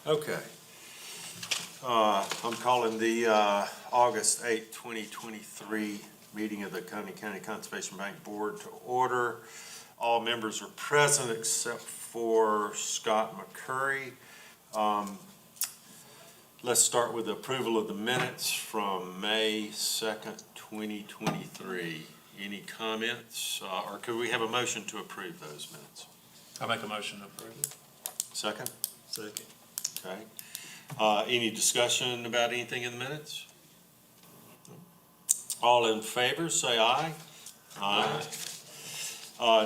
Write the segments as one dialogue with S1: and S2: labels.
S1: Okay. I'm calling the August 8, 2023 meeting of the Coney County Conservation Bank Board to order. All members are present except for Scott McCurry. Let's start with the approval of the minutes from May 2nd, 2023. Any comments, or could we have a motion to approve those minutes?
S2: I make a motion to approve it.
S1: Second?
S2: Second.
S1: Okay. Any discussion about anything in the minutes? All in favor, say aye. Aye.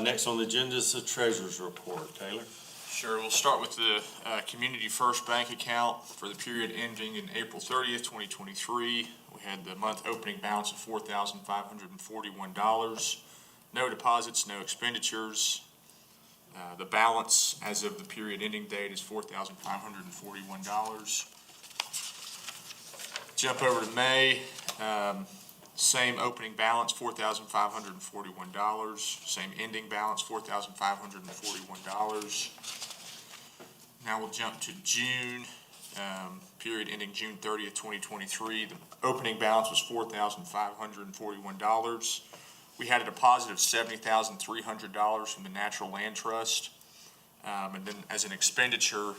S1: Next on the agenda is the treasurer's report. Taylor?
S3: Sure, we'll start with the Community First Bank account for the period ending in April 30th, 2023. We had the month opening balance of $4,541. No deposits, no expenditures. The balance as of the period ending date is $4,541. Jump over to May. Same opening balance, $4,541. Same ending balance, $4,541. Now we'll jump to June, period ending June 30th, 2023. The opening balance was $4,541. We had a deposit of $70,300 from the Natural Land Trust. And then as an expenditure,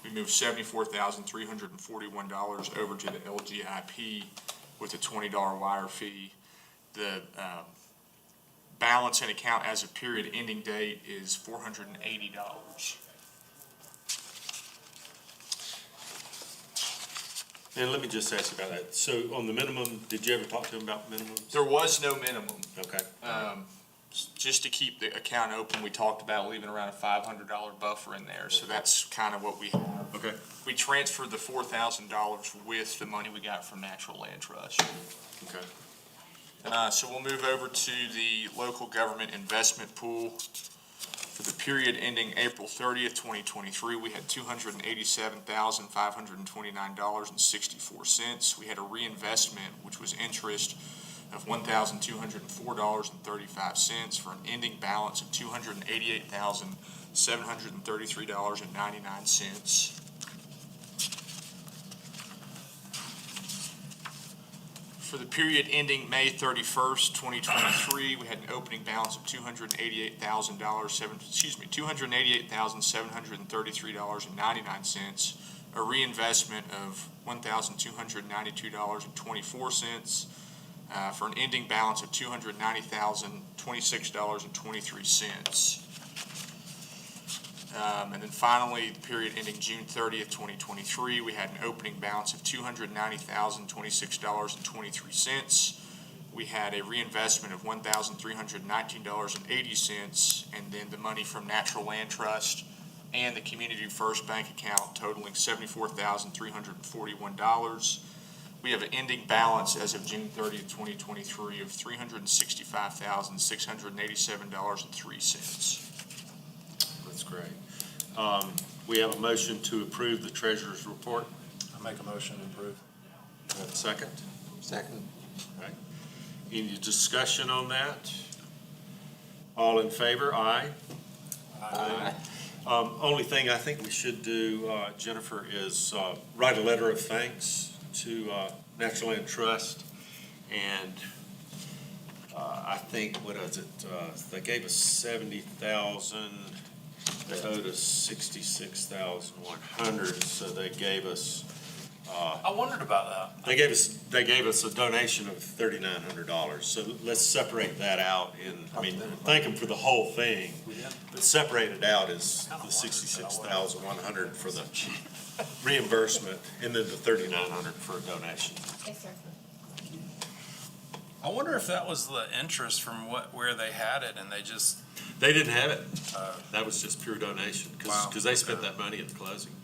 S3: we moved $74,341 over to the LGIP with a $20 wire fee. The balance in account as of period ending date is $480.
S1: And let me just ask you about that. So on the minimum, did you ever talk to him about minimums?
S3: There was no minimum.
S1: Okay.
S3: Just to keep the account open, we talked about leaving around a $500 buffer in there. So that's kind of what we have.
S1: Okay.
S3: We transferred the $4,000 with the money we got from Natural Land Trust.
S1: Okay.
S3: So we'll move over to the local government investment pool. For the period ending April 30th, 2023, we had $287,529.64. We had a reinvestment, which was interest, of $1,204.35 for an ending balance of $288,733.99. For the period ending May 31st, 2023, we had an opening balance of $288,733.99, a reinvestment of $1,292.24, for an ending balance of $290,026.23. And then finally, the period ending June 30th, 2023, we had an opening balance of $290,026.23. We had a reinvestment of $1,319.80, and then the money from Natural Land Trust and the Community First Bank account totaling $74,341. We have an ending balance as of June 30th, 2023 of $365,687.03.
S1: That's great. We have a motion to approve the treasurer's report.
S2: I make a motion to approve.
S1: Have a second?
S4: Second.
S1: All right. Any discussion on that? All in favor? Aye.
S4: Aye.
S1: Only thing I think we should do, Jennifer, is write a letter of thanks to Natural Land Trust. And I think, what is it? They gave us $70,000. They owed us $66,100. So they gave us.
S2: I wondered about that.
S1: They gave us a donation of $3,900. So let's separate that out thank them for the whole thing, but separate it out as the $66,100 for the reimbursement and then the $3,900 for a donation.
S5: Yes, sir.
S2: I wonder if that was the interest from where they had it and they just.
S1: They didn't have it. That was just pure donation
S2: Wow.
S1: because they spent that money at the closing.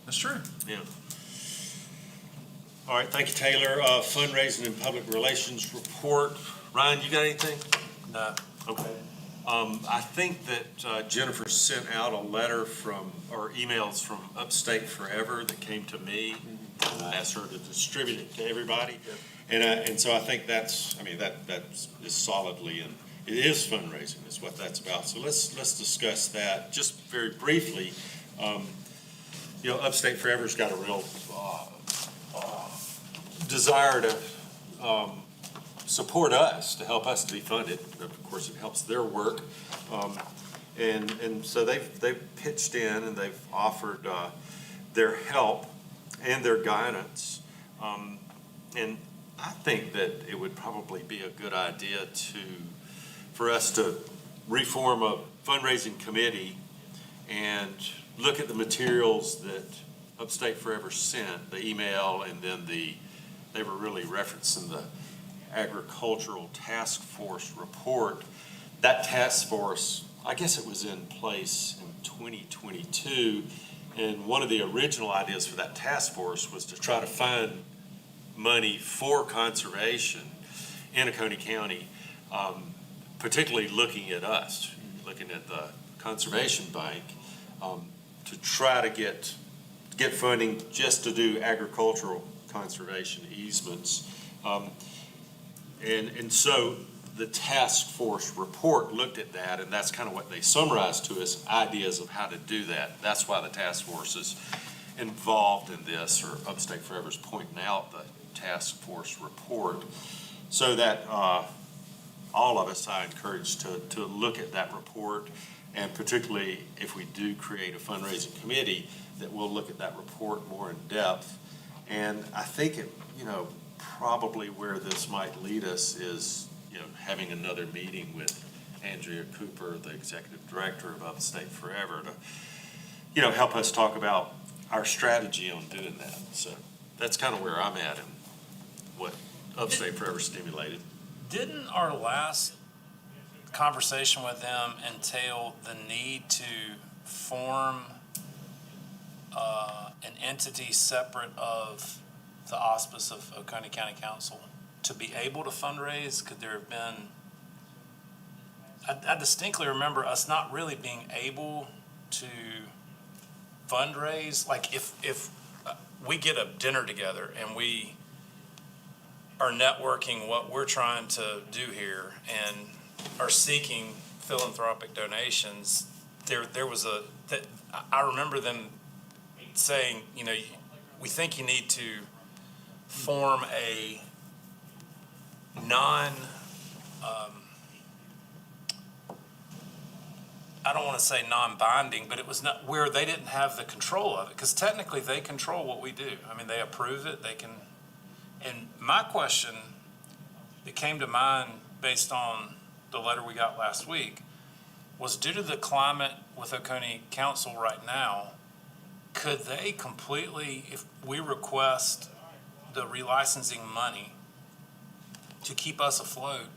S2: That's true.
S1: Yeah. All right, thank you, Taylor. Fundraising and public relations report. Ryan, you got anything?
S2: No.
S1: Okay. I think that Jennifer sent out a letter or emails from Upstate Forever that came to me. I asked her to distribute it to everybody. And so I think that is solidly, and it is fundraising is what that's about. So let's discuss that just very briefly. you know, Upstate Forever's got a real desire to support us, to help us to be funded. Of course, it helps their work. And so they've pitched in and they've offered their help and their guidance. And I think that it would probably be a good idea for us to reform a fundraising committee and look at the materials that Upstate Forever sent, the email, and then they were really referencing the agricultural task force report. That task force, I guess it was in place in 2022, and one of the original ideas for that task force was to try to find money for conservation in Oconee County, particularly looking at us, looking at the Conservation Bank, to try to get funding just to do agricultural conservation easements. And so the task force report looked at that, and that's kind of what they summarized to us, ideas of how to do that. That's why the task force is involved in this, or Upstate Forever's pointing out the task force report, so that all of us, I encourage to look at that report, and particularly if we do create a fundraising committee, that we'll look at that report more in depth. And I think it, probably where this might lead us is, having another meeting with Andrea Cooper, the executive director of Upstate Forever, to, help us talk about our strategy on doing that. So that's kind of where I'm at and what Upstate Forever stimulated.
S2: Didn't our last conversation with them entail the need to form an entity separate of the auspice of Oconee County Council to be able to fundraise? Could there have been, I distinctly remember us not really being able to fundraise. Like if we get a dinner together and we are networking what we're trying to do here and are seeking philanthropic donations, there was that I remember them saying, we think you need to form a I don't want to say non-binding, but it was not where they didn't have the control of it, because technically they control what we do. I mean, they approve it, they can. And my question that came to mind based on the letter we got last week was, due to the climate with Oconee Council right now, could they completely, if we request the relicensing money to keep us afloat,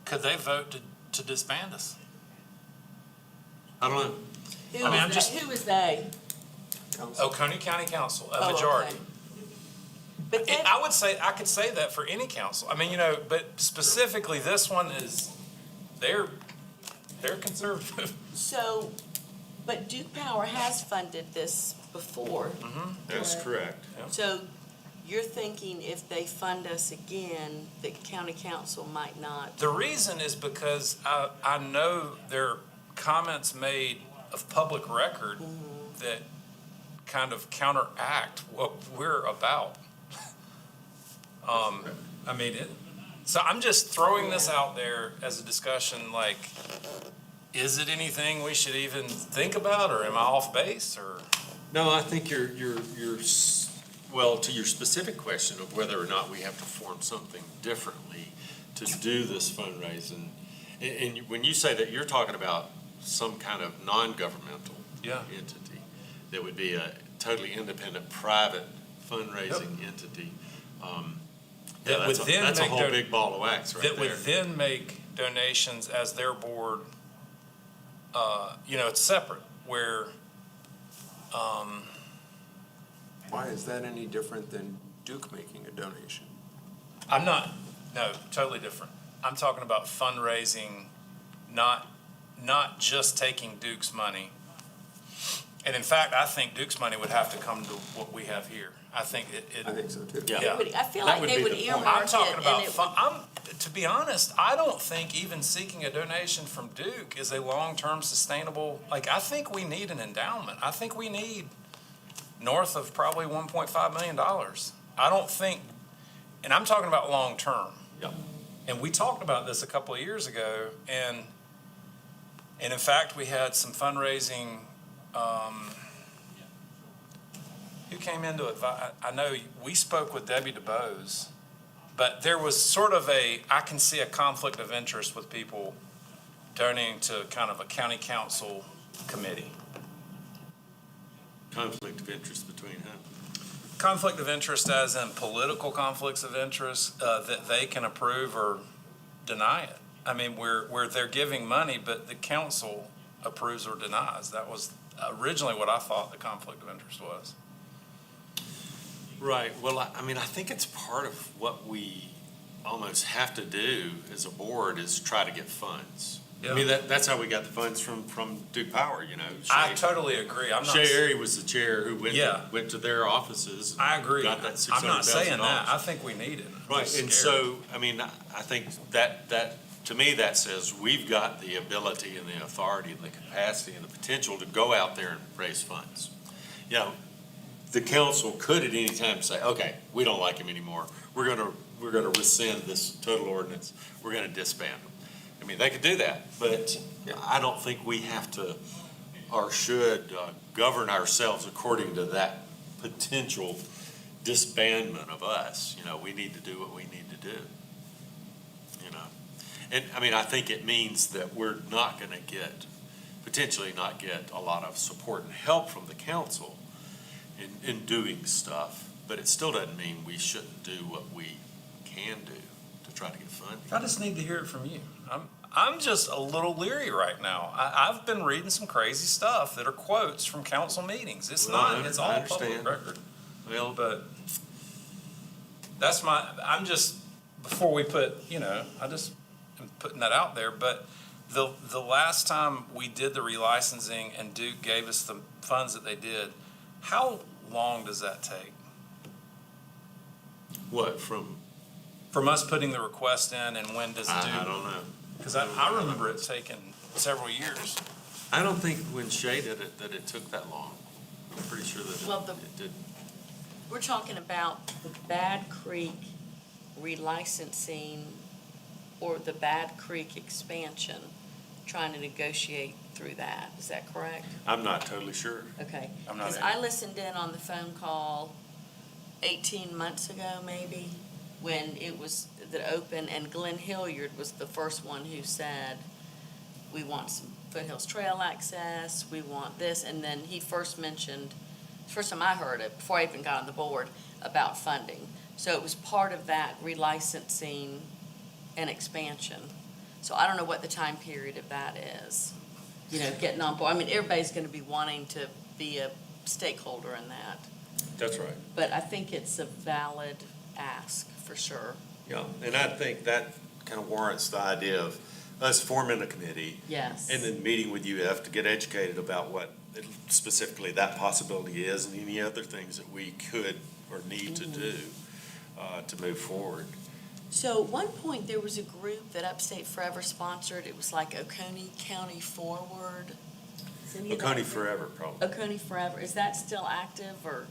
S2: could they vote to disband us?
S1: I don't know.
S5: Who is they?
S2: Oconee County Council, a
S5: Oh,
S2: majority.
S5: okay. But that,
S2: I could say that for any council. I mean, but specifically this one is, they're conservative.
S5: so, but Duke Power has funded this before.
S1: That's correct.
S5: So you're thinking if they fund us again, the county council might not.
S2: The reason is because I know there are comments made of public record that kind of counteract what we're about. So I'm just throwing this out there as a discussion, like, is it anything we should even think about, or am I off base, or?
S1: No, I think well, to your specific question of whether or not we have to form something differently to do this fundraising, and when you say that, you're talking about some kind of non-governmental entity that would be a totally independent, private fundraising entity. That's a whole big ball of wax right there.
S2: That would then make donations as their board, it's separate, where,
S4: Why is that any different than Duke making a donation?
S2: no, totally different. I'm talking about fundraising, not just taking Duke's money. And in fact, I think Duke's money would have to come to what we have here. I think
S4: I think so too.
S1: Yeah.
S5: I feel
S1: That
S5: like
S1: would
S5: they
S1: be
S5: would
S1: the point.
S5: earmark
S2: I'm
S5: it.
S2: talking about,
S5: and
S2: to be honest, I don't think even seeking a donation from Duke is a long-term sustainable, I think we need an endowment. I think we need north of probably $1.5 million. I don't think, and I'm talking about long-term.
S1: Yep.
S2: And we talked about this a couple of years ago, and in fact, we had some fundraising, who came into advise, I know we spoke with Debbie DeBose, but there was sort of I can see a conflict of interest with people donating to kind of a county council committee.
S1: Conflict of interest between whom?
S2: Conflict of interest as in political conflicts of interest, that they can approve or deny it. I mean, where they're giving money, but the council approves or denies. That was originally what I thought the conflict of interest was.
S1: Right, well, I mean, I think it's part of what we almost have to do as a board is try to get funds. I mean, that's how we got the funds from Duke Power, you know.
S2: I totally agree. I'm not.
S1: Shay Airy was the chair who
S2: Yeah.
S1: went to their offices.
S2: I agree.
S1: Got that
S2: I'm not saying that.
S1: $600,000.
S2: I think we need it. I'm
S1: Right,
S2: just
S1: and
S2: scared.
S1: so, I mean, I think that, to me, that says we've got the ability and the authority and the capacity and the potential to go out there and raise funds. You know, the council could at any time say, okay, we don't like him anymore. We're gonna rescind this total ordinance. We're gonna disband them. I mean, they could do that, but I don't think we have to or should govern ourselves according to that potential disbandment of us. You know, we need to do what we need to do, you know. And, I mean, I think it means that we're not gonna potentially not get a lot of support and help from the council in doing stuff, but it still doesn't mean we shouldn't do what we can do to try to get funding.
S2: I just need to hear it from you. I'm just a little leery right now. I've been reading some crazy stuff that are quotes from council meetings. It's
S1: Well,
S2: not, it's
S1: I
S2: all
S1: understand.
S2: public record.
S1: Well,
S2: But I'm just, before we put, I just am putting that out there, but the last time we did the relicensing and Duke gave us the funds that they did, how long does that take?
S1: what, from,
S2: From us putting the request in and when does
S1: I
S2: Duke?
S1: don't know.
S2: Because I remember it taking several years.
S1: I don't think when Shay did it, that it took that long. I'm pretty sure that
S5: Well,
S1: it did.
S5: We're talking about the Bad Creek relicensing or the Bad Creek expansion, trying to negotiate through that. Is that correct?
S1: I'm not totally sure.
S5: Okay.
S2: I'm not
S5: Because
S2: either.
S5: I listened in on the phone call 18 months ago, maybe, when it was the open, and Glenn Hilliard was the first one who said, we want some Foothills Trail access, we want this, and then he first mentioned, first time I heard it, before I even got on the board, about funding. So it was part of that relicensing and expansion. So I don't know what the time period of that is, getting on board. I mean, everybody's gonna be wanting to be a stakeholder in that,
S1: That's right.
S5: but I think it's a valid ask, for sure.
S1: Yeah, and I think that kind of warrants the idea of us forming a committee
S5: Yes.
S1: and then meeting with UF to get educated about what specifically that possibility is and any other things that we could or need to do to move forward.
S5: So at one point, there was a group that Upstate Forever sponsored. It was like Oconee County Forward. Is any of that-
S1: Oconee Forever, probably.
S5: Oconee Forever. Is that still active, or?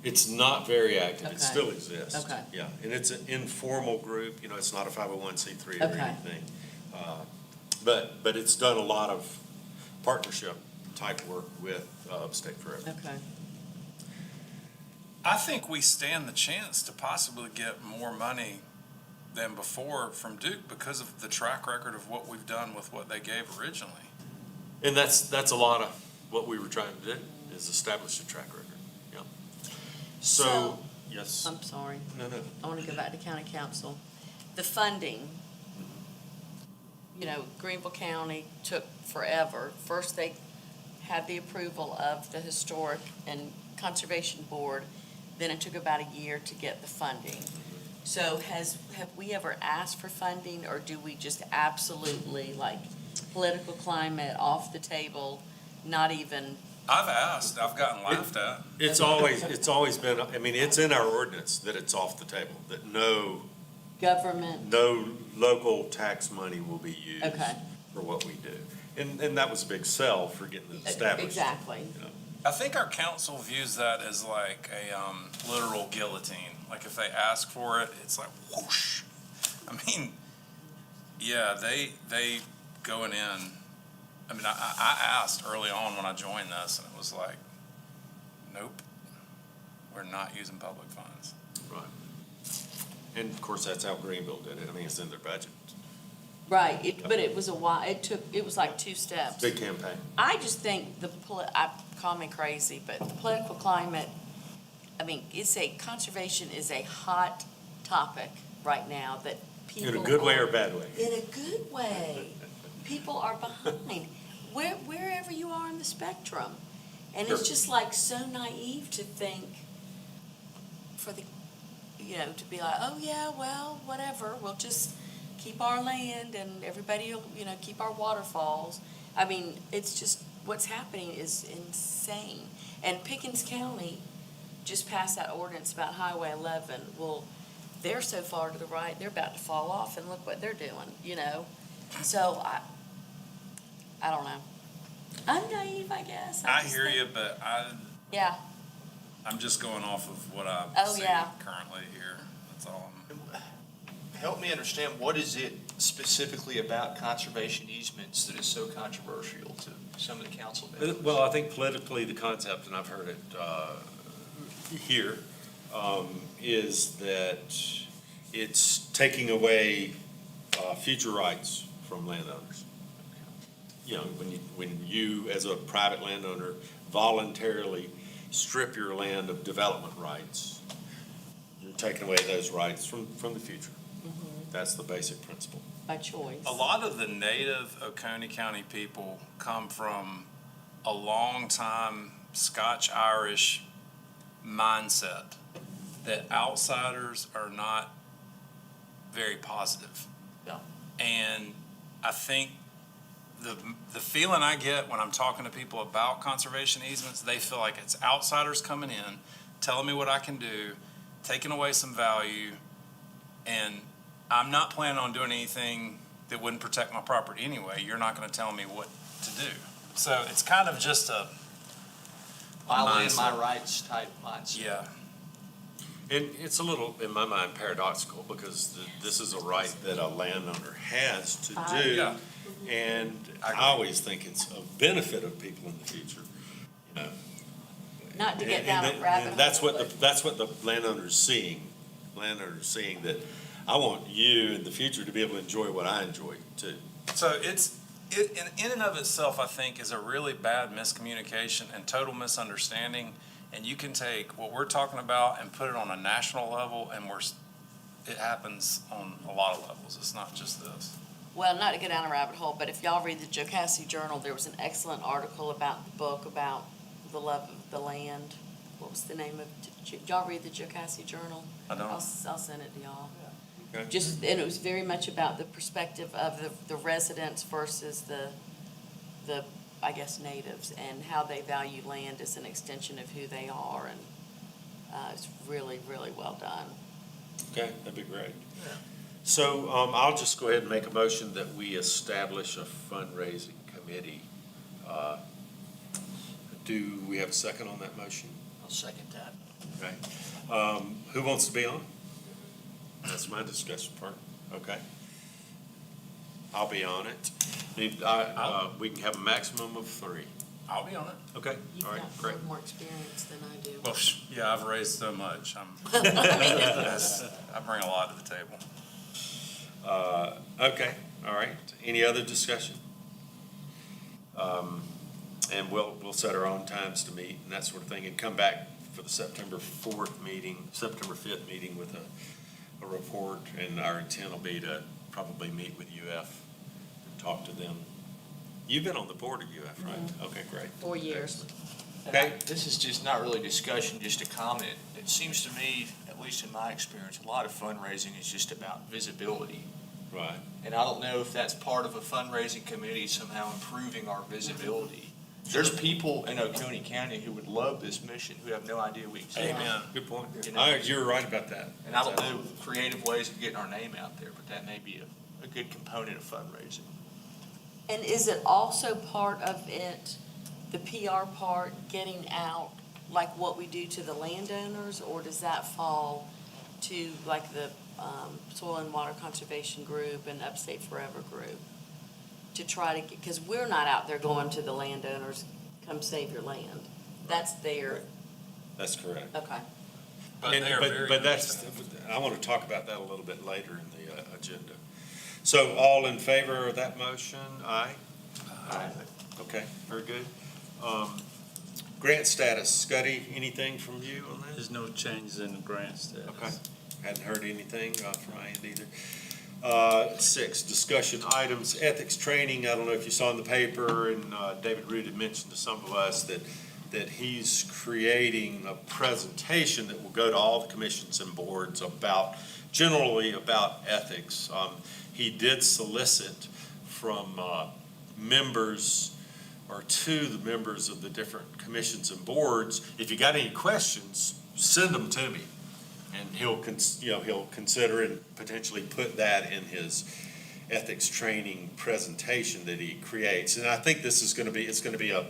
S1: It's not very active. It
S5: Okay.
S1: still exists.
S5: Okay.
S1: Yeah, and it's an informal group, it's not a 501c3 or
S5: Okay.
S1: anything. But it's done a lot of partnership type work with Upstate Forever.
S5: Okay.
S2: I think we stand the chance to possibly get more money than before from Duke because of the track record of what we've done with what they gave originally.
S1: And that's a lot of what we were trying to do, is establish a track record, yeah. So, yes,
S5: I'm sorry.
S1: no,
S5: I want to go back to county council. The funding, Greenville County took forever. First, they had the approval of the Historic and Conservation Board, then it took about a year to get the funding. So have we ever asked for funding, or do we just absolutely, like, political climate off the table, not even?
S2: I've asked, I've gotten laughed at.
S1: it's always been, I mean, it's in our ordinance that it's off the table, that no
S5: Government?
S1: local tax money will be used
S5: Okay.
S1: for what we do. And that was a big sell for getting it established.
S5: Exactly.
S1: You know.
S2: I think our council views that as like a literal guillotine. Like if they ask for it, it's like whoosh. I mean, yeah, they going in. I mean, I asked early on when I joined this, and it was like, nope, we're not using public funds.
S1: Right. And of course, that's how Greenville did it. I mean, it's in their budget.
S5: Right, but it was a while, it was like 2 steps.
S1: Big campaign.
S5: I just think call me crazy, but the political climate, I mean, conservation is a hot topic right now that people.
S1: In a good way or
S5: are-
S1: a bad way?
S5: In a good way. People are behind, wherever you are in the spectrum. And it's
S1: Sure.
S5: just like so naive to think for the, to be like, oh yeah, well, whatever, we'll just keep our land and everybody will, keep our waterfalls. I mean, it's just, what's happening is insane. And Pickens County just passed that ordinance about Highway 11. Well, they're so far to the right, they're about to fall off, and look what they're doing, So I don't know. I'm naive, I guess.
S2: I
S5: just
S2: hear
S5: think-
S2: you, but
S5: Yeah,
S2: I'm just going off of what I
S5: Oh,
S2: see
S5: yeah.
S2: currently here. That's all.
S6: Help me understand, what is it specifically about conservation easements that is so controversial to some of the council members?
S1: Well, I think politically, the concept, and I've heard it here, is that it's taking away future rights from landowners. When you, as a private landowner, voluntarily strip your land of development rights, you're taking away those rights from the future. That's the basic principle.
S5: by choice.
S2: A lot of the native Oconee County people come from a long time Scotch-Irish mindset that outsiders are not very positive.
S6: Yeah.
S2: And I think the feeling I get when I'm talking to people about conservation easements, they feel like it's outsiders coming in, telling me what I can do, taking away some value, and I'm not planning on doing anything that wouldn't protect my property anyway. You're not gonna tell me what to do. So it's kind of just a,
S6: My land, my
S2: mindset.
S6: rights type mindset.
S2: yeah.
S1: And it's a little, in my mind, paradoxical, because this is a right that a landowner has to do.
S2: Yeah.
S1: And
S2: I
S1: I
S2: agree.
S1: always think it's a benefit of people in the future,
S5: Not to get
S1: And-
S5: down
S1: and
S5: a
S1: that-
S5: rabbit
S1: and that's
S5: hole,
S1: what
S5: but-
S1: that's what the landowner's seeing. Landowner's seeing that I want you in the future to be able to enjoy what I enjoy too.
S2: So in and of itself, I think, is a really bad miscommunication and total misunderstanding. And you can take what we're talking about and put it on a national level, and it happens on a lot of levels. It's not just this.
S5: Well, not to get down a rabbit hole, but if y'all read the Jocassee Journal, there was an excellent article about the book about the love of the land. What was the name of, did y'all read the Jocassee Journal?
S2: I don't.
S5: I'll send it to y'all.
S1: Okay.
S5: Just, and it was very much about the perspective of the residents versus the, I guess, natives, and how they value land as an extension of who they are, and, it's really, really well done.
S1: Okay, that'd be great. So I'll just go ahead and make a motion that we establish a fundraising committee. Do we have a second on that motion?
S6: I'll second that.
S1: Okay. Who wants to be on? That's my discussion part. Okay. I'll be on it. We can have a maximum of 3.
S2: I'll be on it.
S1: Okay,
S5: You've
S1: all right,
S5: got
S1: great.
S5: more experience than I do.
S2: Well, yeah, I've raised so much. I bring a lot to the table.
S1: Okay, all right. Any other discussion? And we'll set our own times to meet and that sort of thing, and come back for the September 5th meeting with a report, and our intent will be to probably meet with UF and talk to them. You've been on the board of UF, right? Okay, great.
S5: 4 years.
S1: Okay.
S6: This is just not really discussion, just a comment. It seems to me, at least in my experience, a lot of fundraising is just about visibility.
S1: Right.
S6: And I don't know if that's part of a fundraising committee somehow improving our visibility. There's people in Oconee County who would love this mission, who have no idea we exist.
S2: Amen.
S1: Good point.
S6: You know.
S1: You're right about that.
S6: And I don't know creative ways of getting our name out there, but that may be a good component of fundraising.
S5: And is it also part of it, the PR part, getting out, like what we do to the landowners? Or does that fall to like the Soil and Water Conservation Group and Upstate Forever Group? To try to, because we're not out there going to the landowners, come save your land. That's their,
S1: That's correct.
S5: okay.
S2: But they are very.
S1: But that's, I want to talk about that a little bit later in the agenda. So all in favor of that motion? Aye? Aye. Okay, very good. Grant status, Scotty, anything from you on that?
S7: There's no changes in the grant status.
S1: Okay, hadn't heard anything from Ryan either. 6, discussion items, ethics training. I don't know if you saw in the paper, and David Root had mentioned to some of us that he's creating a presentation that will go to all the commissions and boards generally about ethics. He did solicit from members or to the members of the different commissions and boards, if you got any questions, send them to me. And he'll consider and potentially put that in his ethics training presentation that he creates. And I think this is going to be, it's going to be a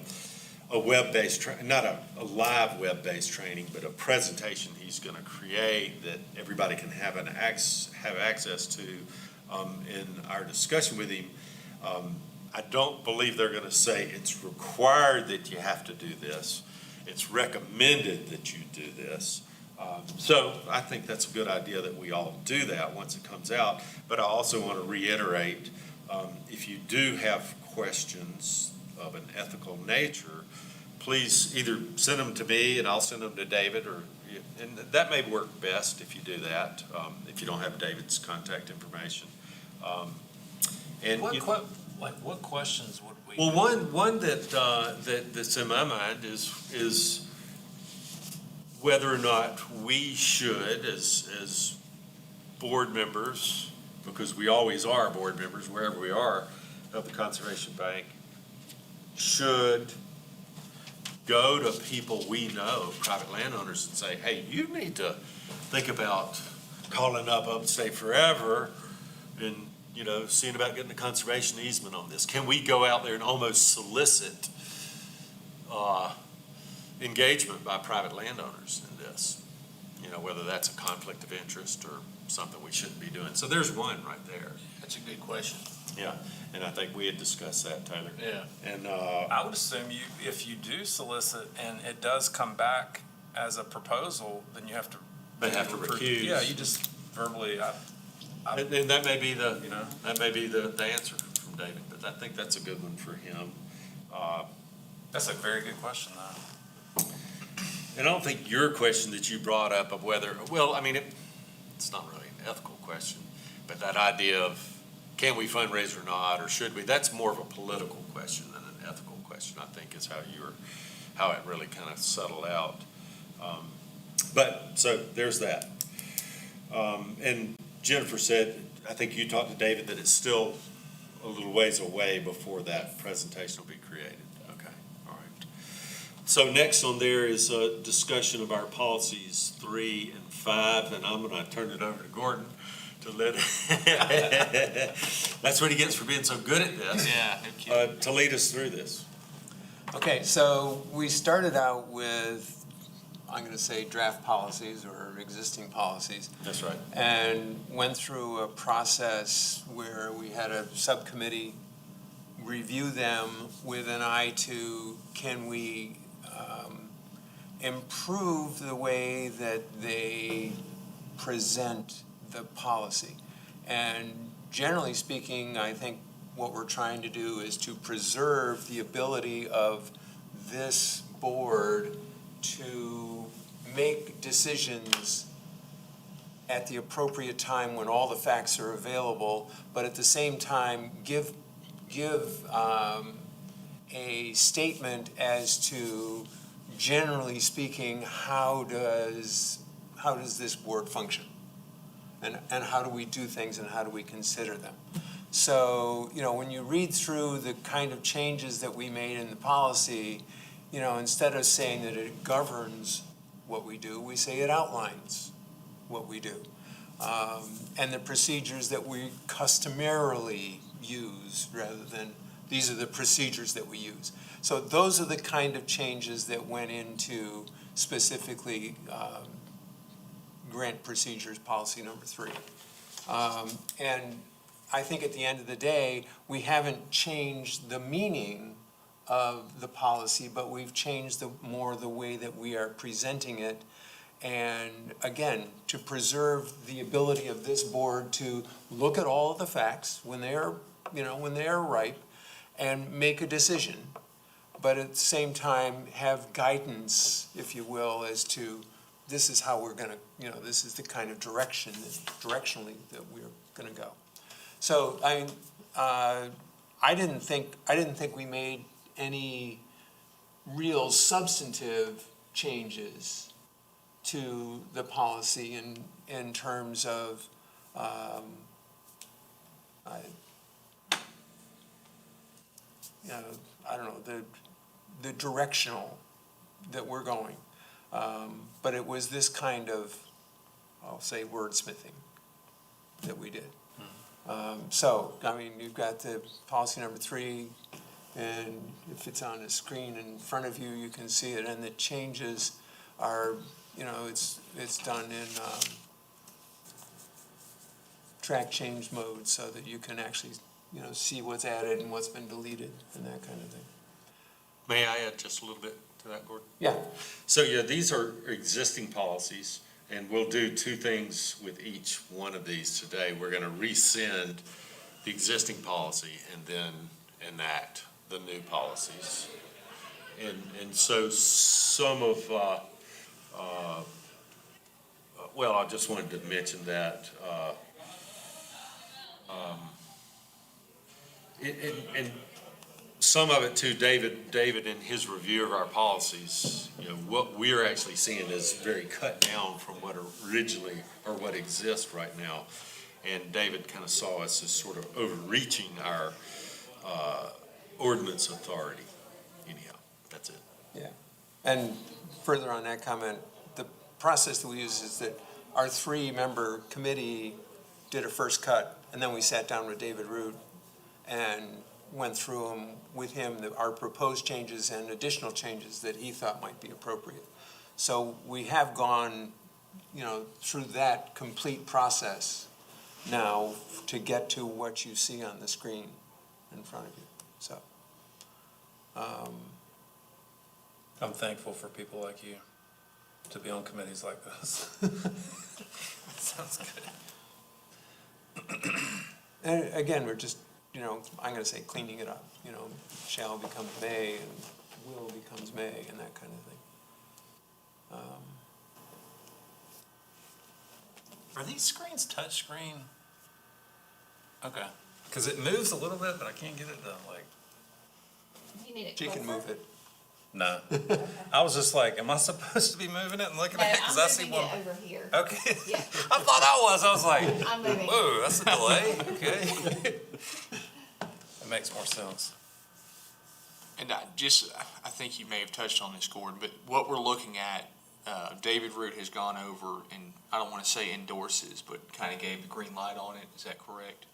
S1: web-based, not a live web-based training, but a presentation he's going to create that everybody can have access to in our discussion with him. I don't believe they're going to say it's required that you have to do this. It's recommended that you do this. So I think that's a good idea that we all do that once it comes out. But I also want to reiterate, if you do have questions of an ethical nature, please either send them to me and I'll send them to David, and that may work best if you do that, if you don't have David's contact information. And
S2: What questions would we?
S1: well, one that's in my mind is whether or not we should, as board members, because we always are board members wherever we are of the Conservation Bank, should go to people we know, private landowners, and say, hey, you need to think about calling up Upstate Forever and, seeing about getting a conservation easement on this. Can we go out there and almost solicit engagement by private landowners in this? Whether that's a conflict of interest or something we shouldn't be doing. So there's one right there.
S6: That's a good question.
S1: Yeah, and I think we had discussed that, Taylor.
S6: Yeah.
S1: And,
S2: I would assume if you do solicit and it does come back as a proposal, then you have to.
S1: They have to recuse.
S2: Yeah, you just verbally,
S1: and that may be that may be the answer from David, but I think that's a good one for him.
S2: that's a very good question, though.
S1: And I don't think your question that you brought up of whether, it's not really an ethical question, but that idea of can we fundraise or not, or should we, that's more of a political question than an ethical question, I think is how it really kind of settled out. So there's that. And Jennifer said, I think you talked to David, that it's still a little ways away before that presentation will be created. Okay, all right. So next on there is a discussion of our policies 3 and 5, and I'm going to turn it over to Gordon to that's what he gets for being so good at this.
S6: Yeah, no kidding.
S1: To lead us through this.
S4: Okay, so we started out with, I'm going to say, draft policies or existing policies,
S1: That's right.
S4: and went through a process where we had a subcommittee review them with an eye to can we improve the way that they present the policy. And generally speaking, I think what we're trying to do is to preserve the ability of this board to make decisions at the appropriate time when all the facts are available, but at the same time give a statement as to, generally speaking, how does this board function? And how do we do things and how do we consider them? So, when you read through the kind of changes that we made in the policy, instead of saying that it governs what we do, we say it outlines what we do. And the procedures that we customarily use rather than These are the procedures that we use. So those are the kind of changes that went into specifically grant procedures policy number 3. And I think at the end of the day, we haven't changed the meaning of the policy, but we've changed more the way that we are presenting it. And again, to preserve the ability of this board to look at all of the facts when they are, when they are ripe, and make a decision, but at the same time have guidance, if you will, as to this is how we're gonna, this is the kind of directionally that we're gonna go. So I didn't think we made any real substantive changes to the policy in terms of I don't know, the directional that we're going. But it was this kind of, I'll say, wordsmithing that we did. So, I mean, you've got the policy number 3, and if it's on the screen in front of you, you can see it, and the changes are, it's done in track change mode so that you can actually, see what's added and what's been deleted and that kind of thing.
S1: May I add just a little bit to that, Gordon?
S4: Yeah.
S1: So, yeah, these are existing policies, and we'll do 2 things with each one of these today. We're gonna rescind the existing policy and then enact the new policies. And so some of, well, I just wanted to mention that, and some of it too, David in his review of our policies, what we're actually seeing is very cut down from what originally, or what exists right now. And David kind of saw us as sort of overreaching our ordinance authority. Anyhow, that's it.
S4: Yeah. And further on that comment, the process that we use is that our 3-member committee did a first cut, and then we sat down with David Root and went through them with him, our proposed changes and additional changes that he thought might be appropriate. So we have gone, through that complete process now to get to what you see on the screen in front of you. So,
S2: I'm thankful for people like you to be on committees like this. Sounds good.
S4: and again, we're just, I'm gonna say cleaning it up, shall becomes may and will becomes may and that kind of thing.
S2: Are these screens touch screen? Okay, because it moves a little bit, but I can't get it to
S8: You need it
S4: She can
S8: closer?
S4: move it.
S2: no. I was just like, am I supposed to be moving it and looking
S8: No,
S2: at it? Because I
S8: I'm
S2: see
S8: moving
S2: one.
S8: it over here.
S2: Okay.
S8: Yeah.
S2: I thought I was. I was like,
S8: I'm moving.
S2: whoa, that's a delay. Okay. It makes more sense.
S3: And I think you may have touched on this, Gordon, but what we're looking at, David Root has gone over and, I don't want to say endorses, but kind of gave the green light on it. Is that correct?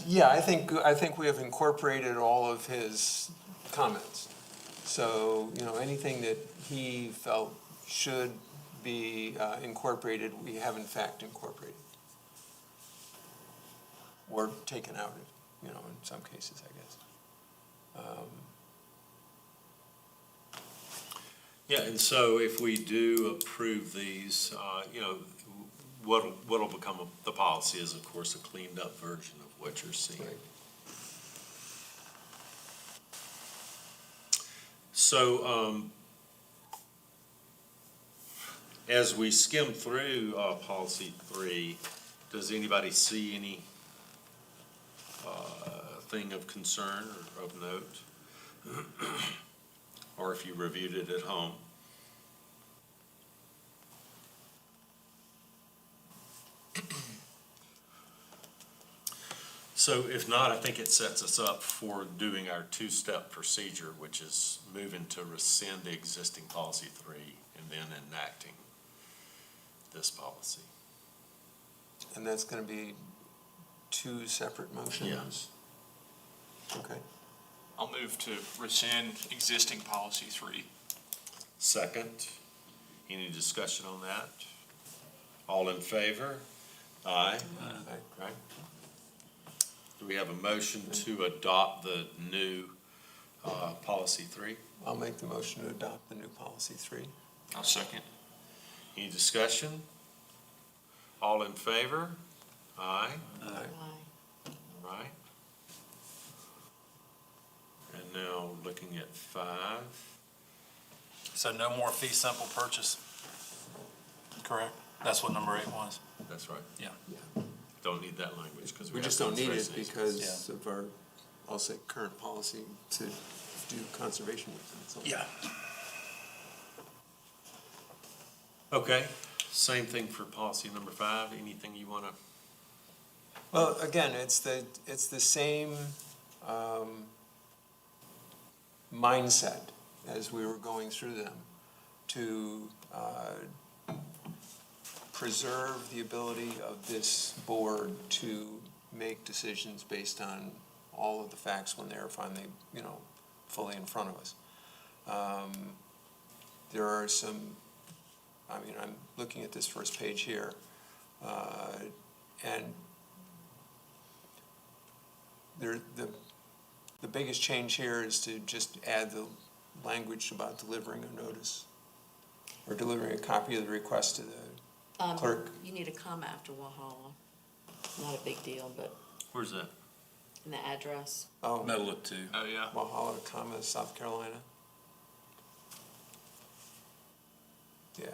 S4: Yeah, I think we have incorporated all of his comments. So, anything that he felt should be incorporated, we have in fact incorporated. Or taken out, in some cases, I guess.
S1: Yeah, and so if we do approve these, what'll become the policy is, of course, a cleaned up version of what you're seeing.
S4: Right.
S1: So, as we skim through, policy 3, does anybody see any, thing of concern or of note? Or if you reviewed it at home? So if not, I think it sets us up for doing our 2-step procedure, which is moving to rescind the existing policy 3 and then enacting this policy.
S4: And that's gonna be 2 separate motions? Okay.
S3: I'll move to rescind existing policy 3.
S1: Second. Any discussion on that? All in favor? Aye.
S4: Aye.
S1: Okay. Do we have a motion to adopt the new policy 3?
S4: I'll make the motion to adopt the new policy 3.
S3: I'll second.
S1: Any discussion? All in favor? Aye.
S4: Aye.
S1: Right. And now looking at 5.
S2: So no more fee simple purchase. Correct? That's what number 8 was.
S1: That's right.
S2: Yeah.
S1: Don't need that language because
S4: We
S1: have
S4: just don't need it
S1: conservation
S4: because of our, I'll say, current policy to do conservation with them. So-
S2: Yeah.
S1: Okay, same thing for policy number 5. Anything you want to?
S4: Well, again, it's the same mindset as we were going through them to preserve the ability of this board to make decisions based on all of the facts when they're finally, fully in front of us. There are some, I'm looking at this first page here, and the biggest change here is to just add the language about delivering a notice or delivering a copy of the request to the clerk.
S5: You need a comma after Walhalla. Not a big deal, but
S1: Where's that?
S5: in the address.
S4: Oh,
S2: Middle of 2.
S3: Oh, yeah.
S4: Walhalla, comma, South Carolina. Yeah.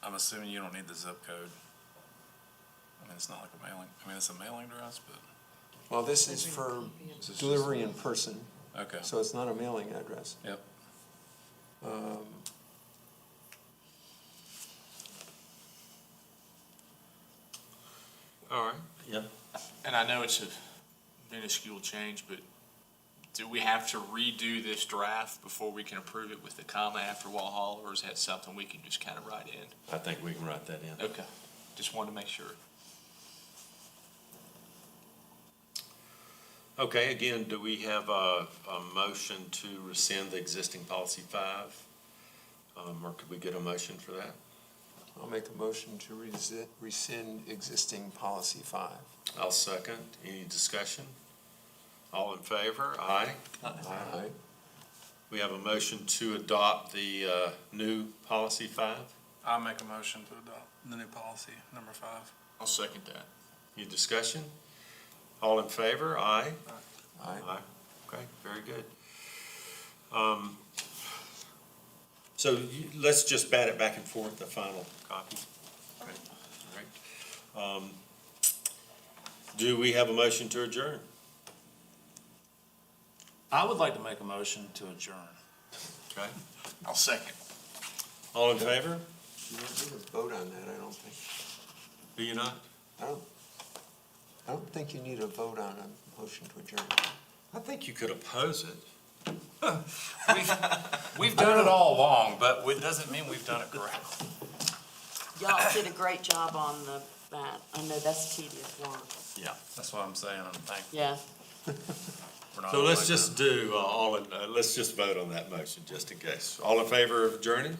S2: I'm assuming you don't need the zip code. It's not like a mailing, it's a mailing address, but,
S4: Well, this is for
S2: This is
S4: delivery in person,
S2: okay.
S4: so it's not a mailing address.
S2: Yep.
S1: All right. Yep.
S3: And I know it's a minuscule change, but do we have to redo this draft before we can approve it with the comma after Walhalla, or is that something we can just kind of write in?
S1: I think we can write that in.
S3: Okay, just wanted to make sure.
S1: Okay, again, do we have a motion to rescind the existing policy 5? Or could we get a motion for that?
S4: I'll make a motion to rescind existing policy 5.
S1: I'll second. Any discussion? All in favor? Aye.
S4: Aye.
S1: We have a motion to adopt the new policy 5.
S2: I'll make a motion to adopt the new policy, number 5.
S3: I'll second that.
S1: Any discussion? All in favor? Aye.
S4: Aye.
S1: Okay, very good. So let's just bat it back and forth, the final copy. Okay, all right. Do we have a motion to adjourn?
S2: I would like to make a motion to adjourn.
S1: Okay.
S3: I'll second.
S1: All in favor?
S4: You don't need a vote on that, I don't think.
S1: Do you not?
S4: I don't think you need a vote on a motion to adjourn.
S1: I think you could oppose it.
S2: We've done it all along, but it doesn't mean we've done it correctly.
S5: Y'all did a great job on that. I know that's tedious work.
S1: Yeah.
S2: That's what I'm saying, and thank
S5: Yeah.
S2: we're not
S1: So let's
S2: like
S1: just do let's just vote on that motion, just in case. All in favor of adjourning?